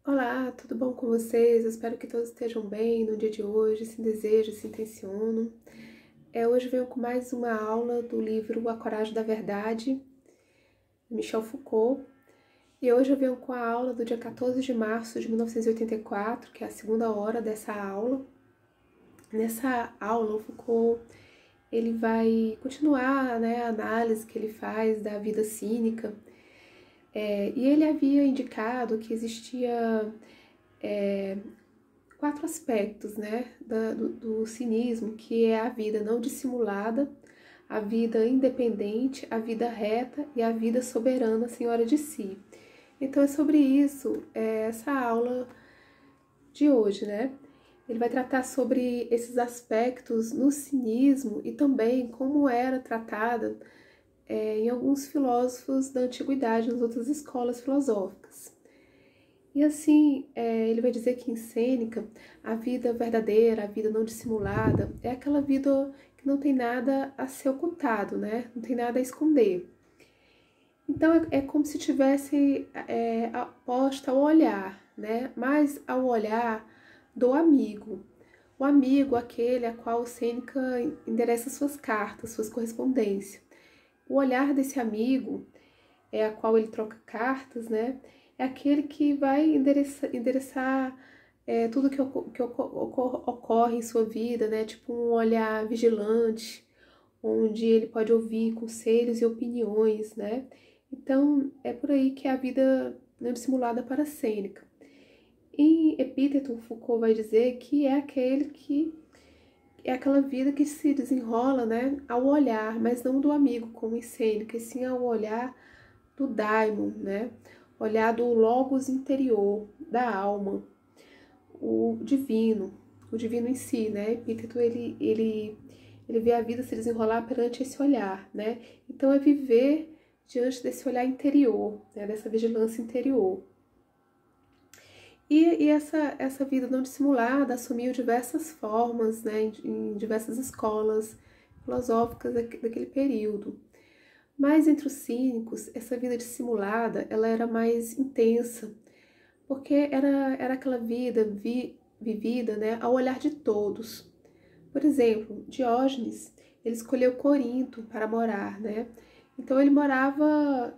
Olá, tudo bom com vocês? Eu espero que todos estejam bem no dia de hoje, se desejo, se intenciono. Hoje venho com mais uma aula do livro A Coragem da Verdade, de Michel Foucault. E hoje eu venho com a aula do dia 14 de março de 1984, que é a segunda hora dessa aula. Nessa aula, o Foucault ele vai continuar, a análise que ele faz da vida cínica. E ele havia indicado que existia 4 aspectos, do cinismo, que é a vida não dissimulada, a vida independente, a vida reta e a vida soberana, senhora de si. Então é sobre isso essa aula de hoje, Ele vai tratar sobre esses aspectos no cinismo e também como era tratada em alguns filósofos da antiguidade, nas outras escolas filosóficas. E assim, ele vai dizer que em Sêneca, a vida verdadeira, a vida não dissimulada, é aquela vida que não tem nada a ser ocultado, Não tem nada a esconder. Então, é como se tivesse posta ao olhar, Mas ao olhar do amigo. O amigo, aquele a qual Sêneca endereça suas cartas, suas correspondências. O olhar desse amigo, a qual ele troca cartas, É aquele que vai endereçar tudo que ocorre em sua vida, Tipo um olhar vigilante, onde ele pode ouvir conselhos e opiniões, Então, é por aí que é a vida não dissimulada para Sêneca. Em Epíteto, Foucault vai dizer que é aquele que é aquela vida que se desenrola, ao olhar, mas não do amigo, como em Sêneca, e sim ao olhar do daimon, Olhar do logos interior, da alma, o divino em si, Epíteto, ele vê a vida se desenrolar perante esse olhar, Então é viver diante desse olhar interior, dessa vigilância interior. E essa vida não dissimulada assumiu diversas formas, em diversas escolas filosóficas daquele período. Mas entre os cínicos, essa vida dissimulada, ela era mais intensa, porque era aquela vida vivida, ao olhar de todos. Por exemplo, Diógenes, ele escolheu Corinto para morar, Então ele morava,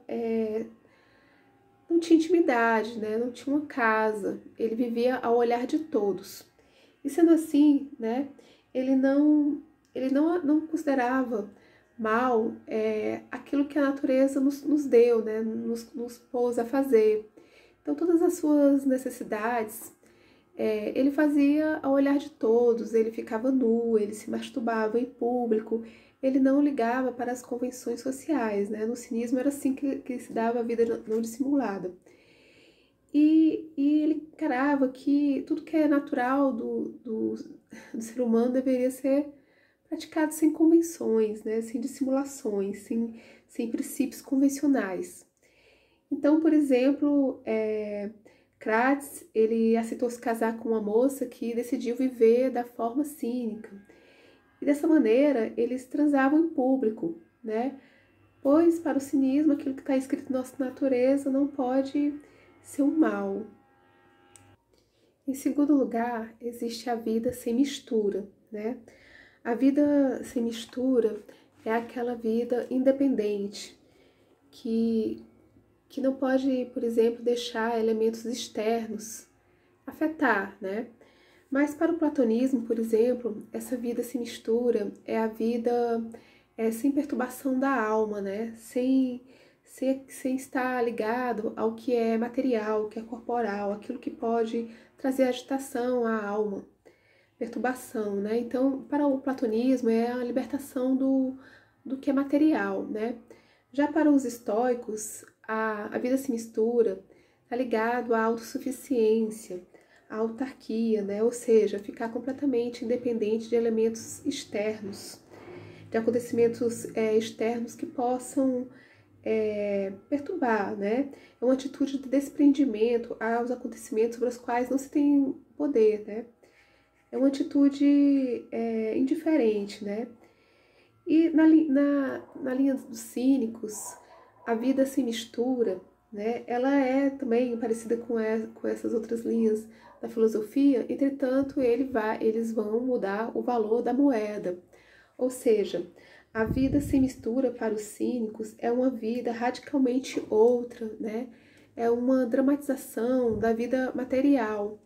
não tinha intimidade, não tinha uma casa, ele vivia ao olhar de todos. E sendo assim, ele não considerava mal aquilo que a natureza nos deu, nos pôs a fazer. Então, todas as suas necessidades, ele fazia ao olhar de todos, ele ficava nu, ele se masturbava em público, ele não ligava para as convenções sociais, No cinismo era assim que se dava a vida não dissimulada. E ele encarava que tudo que é natural do ser humano deveria ser praticado sem convenções, sem dissimulações, sem princípios convencionais. Então, por exemplo, Crates, ele aceitou se casar com uma moça que decidiu viver da forma cínica. E dessa maneira, eles transavam em público, Pois, para o cinismo, aquilo que está escrito na nossa natureza não pode ser um mal. Em segundo lugar, existe a vida sem mistura, A vida sem mistura é aquela vida independente, que não pode, por exemplo, deixar elementos externos afetar, Mas para o platonismo, por exemplo, essa vida sem mistura é a vida sem perturbação da alma, sem estar ligado ao que é material, ao que é corporal, aquilo que pode trazer agitação à alma, perturbação, Então, para o platonismo é a libertação do que é material, Já para os estoicos, a vida sem mistura está ligado à autossuficiência, à autarquia, Ou seja, ficar completamente independente de elementos externos, de acontecimentos externos que possam perturbar, É uma atitude de desprendimento aos acontecimentos sobre os quais não se tem poder, É uma atitude indiferente, E na linha dos cínicos, a vida sem mistura né? Ela é também parecida com essas outras linhas da filosofia, entretanto, eles vão mudar o valor da moeda. Ou seja, a vida sem mistura para os cínicos é uma vida radicalmente outra, né? É uma dramatização da vida material,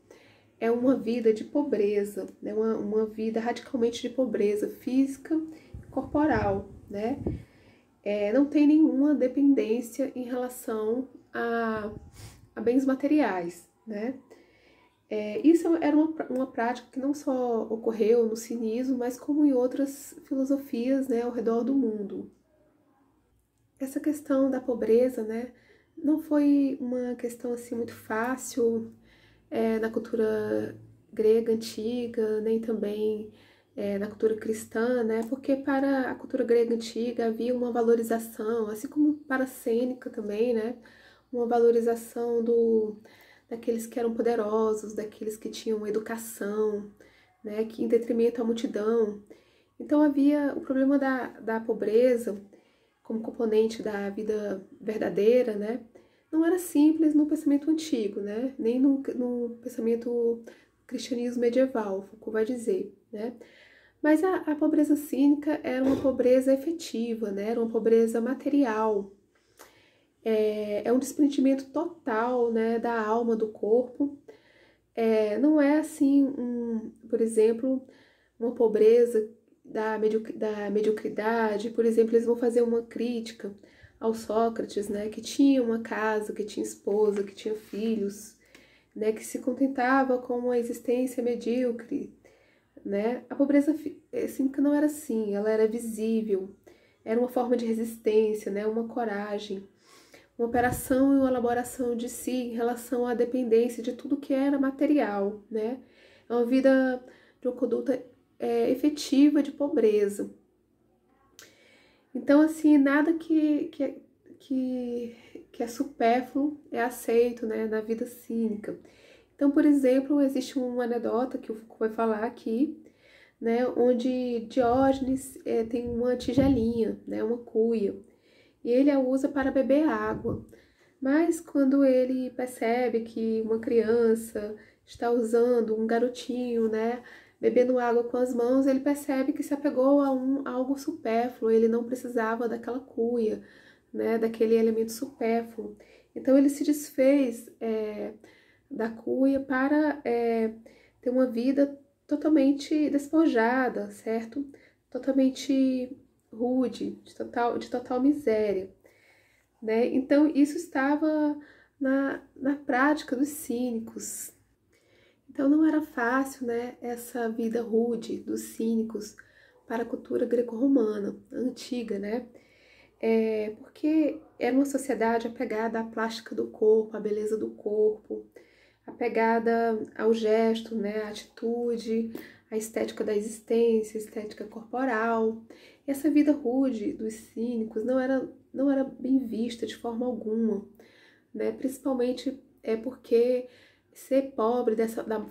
é uma vida de pobreza, né? Uma vida radicalmente de pobreza física e corporal, né? Não tem nenhuma dependência em relação a bens materiais, né? Isso era uma prática que não só ocorreu no cinismo, mas como em outras filosofias, né, ao redor do mundo. Essa questão da pobreza, né, não foi uma questão assim muito fácil na cultura grega antiga, nem também na cultura cristã, né, porque para a cultura grega antiga havia uma valorização, assim como para a cênica também, né, uma valorização daqueles que eram poderosos, daqueles que tinham educação, né, que em detrimento à multidão. Então havia o problema da pobreza como componente da vida verdadeira, né, não era simples no pensamento antigo, né, nem no pensamento cristianismo medieval, Foucault vai dizer, né. Mas a pobreza cínica era uma pobreza efetiva, né, era uma pobreza material, um desprendimento total, né, da alma, do corpo. Não é assim, por exemplo, uma pobreza da mediocridade. Por exemplo, eles vão fazer uma crítica ao Sócrates, né, que tinha uma casa, que tinha esposa, que tinha filhos, né, que se contentava com uma existência medíocre, né. A pobreza cínica não era assim, ela era visível, era uma forma de resistência, né, uma coragem, uma operação e uma elaboração de si em relação à dependência de tudo que era material, né? É uma vida de uma conduta efetiva de pobreza. Então, assim, nada que é supérfluo é aceito, né, na vida cínica. Então, por exemplo, existe uma anedota que o Foucault vai falar aqui, né, onde Diógenes tem uma tigelinha, né, uma cuia, e ele a usa para beber água. Mas quando ele percebe que uma criança está usando, um garotinho, né, bebendo água com as mãos, ele percebe que se apegou a algo supérfluo, ele não precisava daquela cuia, né, daquele elemento supérfluo. Então ele se desfez da cuia para ter uma vida totalmente despojada, certo? Totalmente rude, de total miséria, né? Então, isso estava na prática dos cínicos. Então, não era fácil, né, essa vida rude dos cínicos para a cultura greco-romana, antiga, né? Porque era uma sociedade apegada à plástica do corpo, à beleza do corpo, apegada ao gesto, né, à atitude, à estética da existência, estética corporal. E essa vida rude dos cínicos não era bem vista de forma alguma, né? Principalmente porque ser pobre da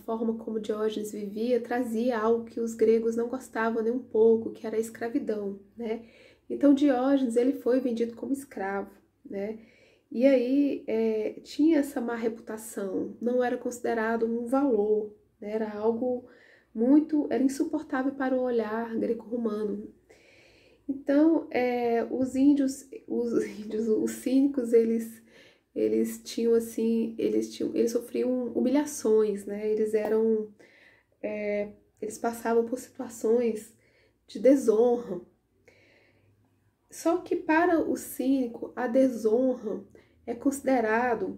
forma como Diógenes vivia trazia algo que os gregos não gostavam nem um pouco, que era a escravidão, né? Então Diógenes ele foi vendido como escravo, né? E aí tinha essa má reputação, não era considerado um valor, né? Era algo era insuportável para o olhar greco-romano. Então, os cínicos, eles assim, eles sofriam humilhações, né? Eles passavam por situações de desonra. Só que para o cínico, a desonra é considerado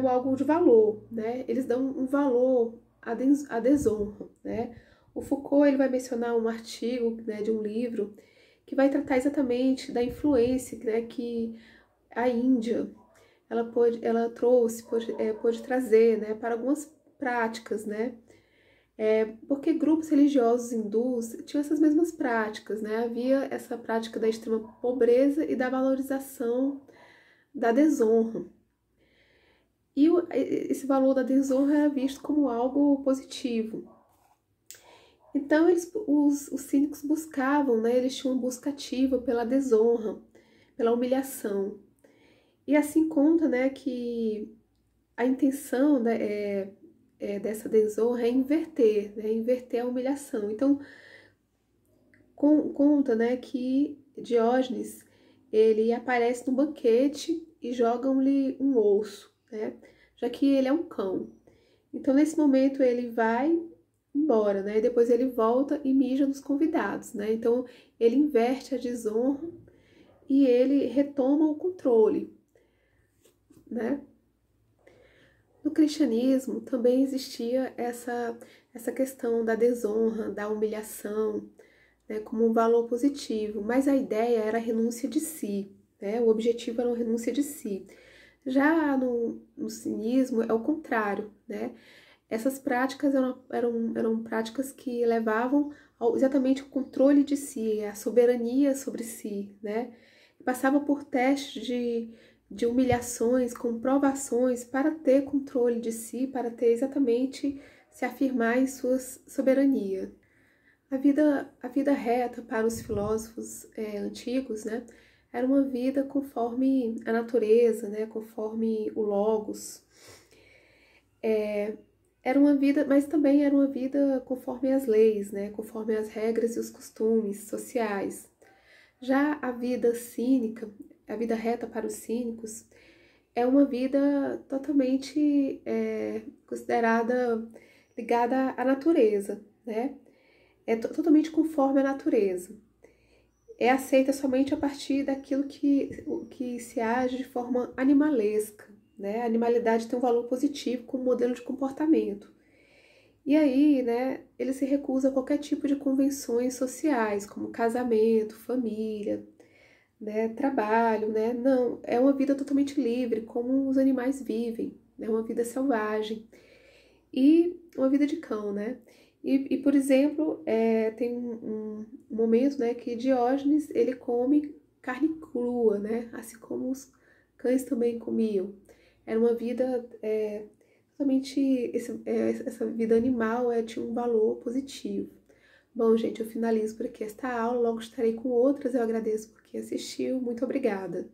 algo de valor, né? Eles dão um valor à desonra, né? O Foucault ele vai mencionar um artigo, né, de um livro que vai tratar exatamente da influência, né, que a Índia ela pôde trazer, né, para algumas práticas, né? Porque grupos religiosos hindus tinham essas mesmas práticas, né? Havia essa prática da extrema pobreza e da valorização da desonra. E esse valor da desonra era visto como algo positivo. Então, os cínicos buscavam, né? Eles tinham uma busca ativa pela desonra, pela humilhação. E assim conta, né, que a intenção dessa desonra é inverter, né, inverter a humilhação. Então, conta, né, que Diógenes, ele aparece no banquete e jogam-lhe um osso, né, já que ele é um cão. Então, nesse momento, ele vai embora, né, e depois ele volta e mija nos convidados, né, então ele inverte a desonra e ele retoma o controle, né. No cristianismo também existia essa questão da desonra, da humilhação, né, como um valor positivo, mas a ideia era a renúncia de si, né, o objetivo era a renúncia de si. Já no cinismo é o contrário, né, essas práticas eram práticas que levavam exatamente o controle de si, a soberania sobre si, né, passava por testes de humilhações, com provações para ter controle de si, para ter exatamente se afirmar em sua soberania. A vida reta para os filósofos antigos, né, era uma vida conforme a natureza, né, conforme o logos. Era uma vida, mas também era uma vida conforme as leis, né, conforme as regras e os costumes sociais. Já a vida cínica, a vida reta para os cínicos, é uma vida totalmente considerada ligada à natureza, né? É totalmente conforme à natureza. É aceita somente a partir daquilo que se age de forma animalesca, né? A animalidade tem um valor positivo como modelo de comportamento. E aí, né, ele se recusa a qualquer tipo de convenções sociais, como casamento, família, né, trabalho, né? Não, é uma vida totalmente livre, como os animais vivem, né? Uma vida selvagem e uma vida de cão, né? Por exemplo, tem um momento, né, que Diógenes, ele come carne crua, né? Assim como os cães também comiam. Era uma vida totalmente, essa vida animal tinha um valor positivo. Bom, gente, eu finalizo por aqui esta aula, logo estarei com outras. Eu agradeço por quem assistiu. Muito obrigada.